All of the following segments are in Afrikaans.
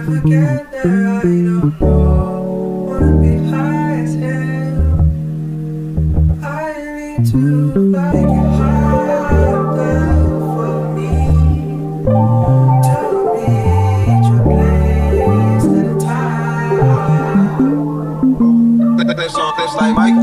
ever get there, I don't know. Wanna be high as hell. I need to make it harder for me to reach a place at a time. That song that's like Mike.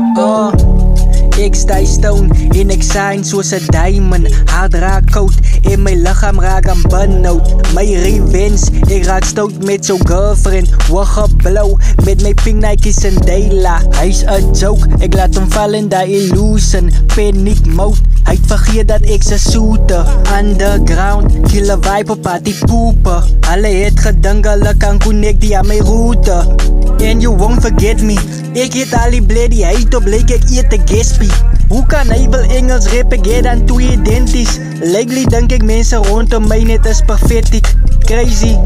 Ek stay stone en ek shine soos 'n diamond. Hard raak koud en my lichaam raak aan burn-out. My revenge, ek raak stout met so girlfriend. Wag op blauw met my pink Nike's en Dayla. Hy's 'n joke, ek laat hom val in die illusion. Panic mode, hy het vergeet dat ek se shooter. Underground, killer vibe op party poeper. Hulle het gedink hulle kan connect die aan my router. And you won't forget me. Ek het al die bloody hate op, lyk ek eet 'n Gatsby. Hoe kan hy wil Engels rap, ek het dan twee identies. Lately dink ek mense rondom my net is pathetic. Crazy,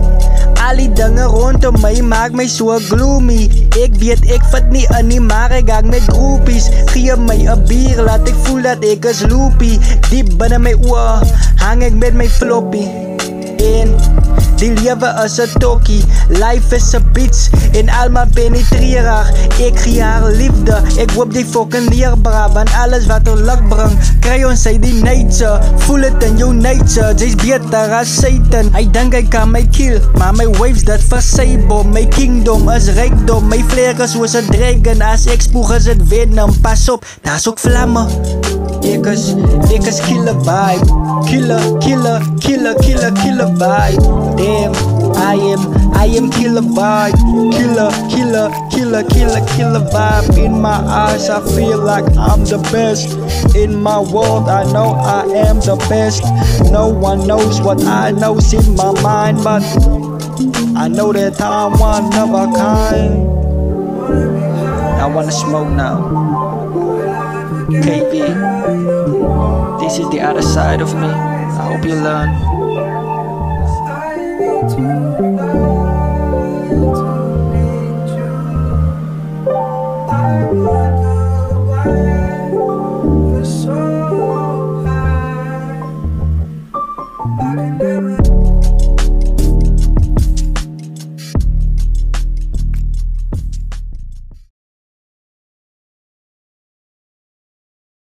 al die dinge rondom my maak my so gloomy. Ek weet ek fit nie in nie, maar ek hang met groupies. Gee my 'n bier, laat ek voel dat ek is loopy. Diep binne my oor, hang ek met my floppy. En die lewe is 'n tokkie, life is 'n bitch en almal penetreer. Ek gee haar liefde, ek hoop die fucking leerbra. Want alles wat ongeluk bring, kry ons uit die nature. Voel het in jou nature, jy's beter as Satan. Hy dink hy kan my kill, maar my waves dat versabel. My kingdom is rykdom, my vleer is soos 'n dragon. As ek spoeg is het venom, pas op, daar's ook vlamme. Ek is killer vibe. Killer vibe. Damn, I am killer vibe. Killer vibe. In my eyes, I feel like I'm the best. In my world, I know I am the best. No one knows what I know's in my mind, but I know that I'm one of a kind. I wanna smoke now. KB, this is the other side of me. I hope you learn. I can never